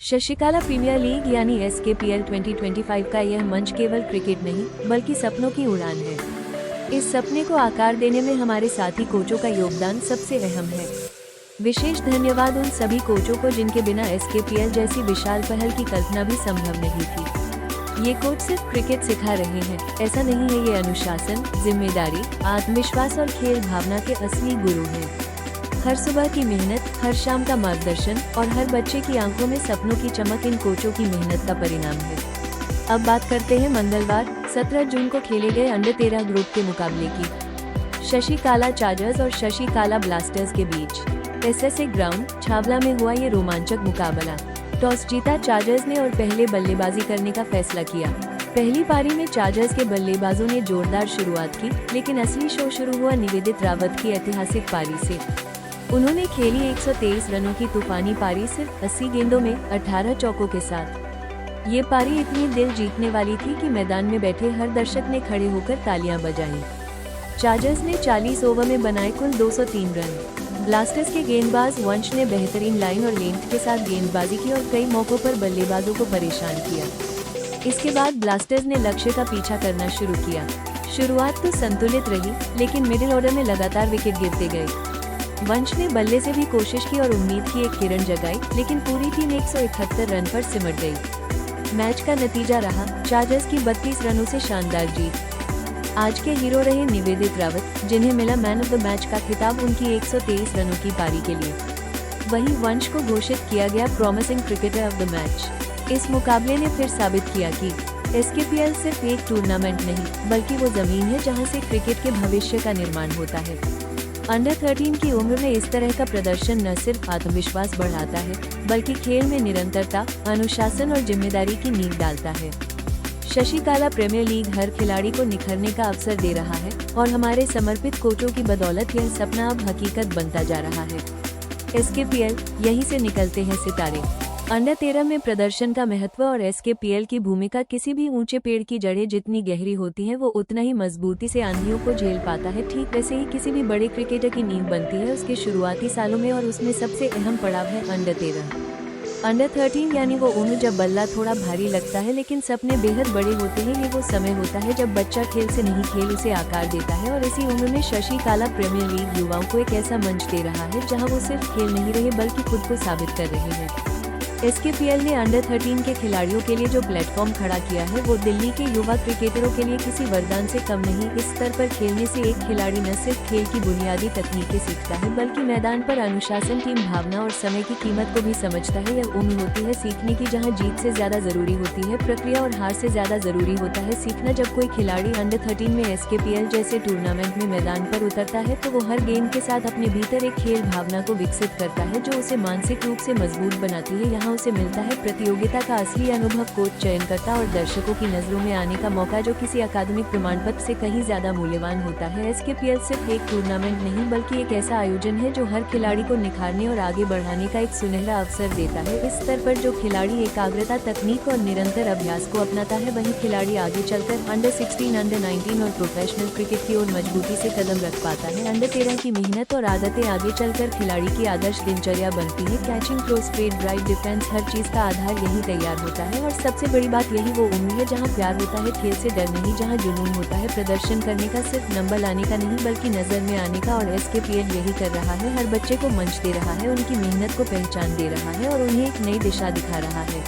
Shashikala premiere league यानी SKPL 2025 का यह मंच केवल क्रिकेट नहीं बल्कि सपनों की उड़ान है। इस सपने को आकार देने में हमारे साथी कोचों का योगदान सबसे अहम है। विशेष धन्यवाद उन सभी कोचों को जिनके बिना SKPL जैसी विशाल पहल की कल्पना भी संभव नहीं थी। ये कोच सिर्फ क्रिकेट सिखा रहे हैं, ऐसा नहीं है, ये अनुशासन, जिम्मेदारी, आत्मविश्वास और खेल भावना के असली गुरु हैं। हर सुबह की मेहनत, हर शाम का मार्गदर्शन और हर बच्चे की आंखों में सपनों की चमक इन कोचों की मेहनत का परिणाम है। अब बात करते हैं मंगलवार 17 जून को खेले गए अंडर 13 ग्रुप के मुकाबले की। शशिकाला चार्जर्स और शशिकाला ब्लास्टर्स के बीच SSA ग्राउंड छावला में हुआ ये रोमांचक मुकाबला। टॉस जीता चार्जर्स ने और पहले बल्लेबाजी करने का फैसला किया। पहली पारी में चार्जर्स के बल्लेबाजों ने जोरदार शुरुआत की, लेकिन असली शो शुरू हुआ निवेदित रावत की ऐतिहासिक पारी से। उन्होंने खेली 123 रनों की तूफानी पारी सिर्फ 80 गेंदों में 18 चौकों के साथ। ये पारी इतनी दिल जीतने वाली थी कि मैदान में बैठे हर दर्शक ने खड़े होकर तालियां बजाईं। चार्जर्स ने 40 ओवर में बनाए कुल 203 रन। ब्लास्टर्स के गेंदबाज वंश ने बेहतरीन लाइन और लेंथ के साथ गेंदबाजी की और कई मौकों पर बल्लेबाजों को परेशान किया। इसके बाद ब्लास्टर्स ने लक्ष्य का पीछा करना शुरू किया। शुरुआत तो संतुलित रही, लेकिन मिडिल ऑर्डर में लगातार विकेट गिरते गए। वंश ने बल्ले से भी कोशिश की और उम्मीद की एक किरण जगाई, लेकिन पूरी टीम 171 रन पर सिमट गई। मैच का नतीजा रहा चार्जर्स की 32 रनों से शानदार जीत। आज के हीरो रहे निवेदित रावत, जिन्हें मिला मैन ऑफ द मैच का खिताब उनकी 123 रनों की पारी के लिए। वहीं वंश को घोषित किया गया promising cricketer of the match. इस मुकाबले ने फिर साबित किया कि SKPL सिर्फ एक टूर्नामेंट नहीं बल्कि वो जमीन है जहां से क्रिकेट के भविष्य का निर्माण होता है। अंडर 13 की उम्र में इस तरह का प्रदर्शन न सिर्फ आत्मविश्वास बढ़ाता है बल्कि खेल में निरंतरता, अनुशासन और जिम्मेदारी की नींव डालता है। शशिकाला प्रीमियर लीग हर खिलाड़ी को निखरने का अवसर दे रहा है और हमारे समर्पित कोचों की बदौलत यह सपना अब हकीकत बनता जा रहा है। SKPL, यहीं से निकलते हैं सितारे। अंडर 13 में प्रदर्शन का महत्व और SKPL की भूमिका। किसी भी ऊंचे पेड़ की जड़ें जितनी गहरी होती हैं, वो उतना ही मजबूती से आंधियों को झेल पाता है। ठीक वैसे ही किसी भी बड़े क्रिकेटर की नींव बनती है उसके शुरुआती सालों में, और उसमें सबसे अहम पड़ाव है अंडर 13। अंडर 13 यानी वो उम्र जब बल्ला थोड़ा भारी लगता है लेकिन सपने बेहद बड़े होते हैं। ये वो समय होता है जब बच्चा खेल से नहीं खेल उसे आकार देता है, और इसी उम्र में शशिकाला प्रीमियर लीग युवाओं को एक ऐसा मंच दे रहा है जहां वो सिर्फ खेल नहीं रहे बल्कि खुद को साबित कर रहे हैं। SKPL ने अंडर 13 के खिलाड़ियों के लिए जो प्लेटफॉर्म खड़ा किया है वो दिल्ली के युवा क्रिकेटरों के लिए किसी वरदान से कम नहीं। इस स्तर पर खेलने से एक खिलाड़ी न सिर्फ खेल की बुनियादी तकनीकें सीखता है बल्कि मैदान पर अनुशासन, टीम भावना और समय की कीमत को भी समझता है। यह उम्र होती है सीखने की जहां जीत से ज्यादा जरूरी होती है प्रक्रिया और हार से ज्यादा जरूरी होता है सीखना। जब कोई खिलाड़ी अंडर 13 में SKPL जैसे टूर्नामेंट में मैदान पर उतरता है तो वो हर गेंद के साथ अपने भीतर एक खेल भावना को विकसित करता है जो उसे मानसिक रूप से मजबूत बनाती है। यहाँ उसे मिलता है प्रतियोगिता का असली अनुभव, कोच, चयनकर्ता और दर्शकों की नजरों में आने का मौका जो किसी अकादमिक प्रमाण पत्र से कहीं ज्यादा मूल्यवान होता है। SKPL सिर्फ एक टूर्नामेंट नहीं बल्कि एक ऐसा आयोजन है जो हर खिलाड़ी को निखारने और आगे बढ़ाने का एक सुनहरा अवसर देता है। इस स्तर पर जो खिलाड़ी एकाग्रता, तकनीक और निरंतर अभ्यास को अपनाता है वही खिलाड़ी आगे चलकर अंडर 16, अंडर 19 और प्रोफेशनल क्रिकेट की ओर मजबूती से कदम रख पाता है। अंडर 13 की मेहनत और आदतें आगे चलकर खिलाड़ी की आदर्श दिनचर्या बनती है। Catching, throw, straight drive, defence, हर चीज का आधार यही तैयार होता है। और सबसे बड़ी बात यही वो उम्र है जहां प्यार होता है खेल से, डर नहीं, जहां जुनून होता है प्रदर्शन करने का, सिर्फ नंबर लाने का नहीं बल्कि नजर में आने का। और SKPL यही कर रहा है, हर बच्चे को मंच दे रहा है, उनकी मेहनत को पहचान दे रहा है और उन्हें एक नई दिशा दिखा रहा है।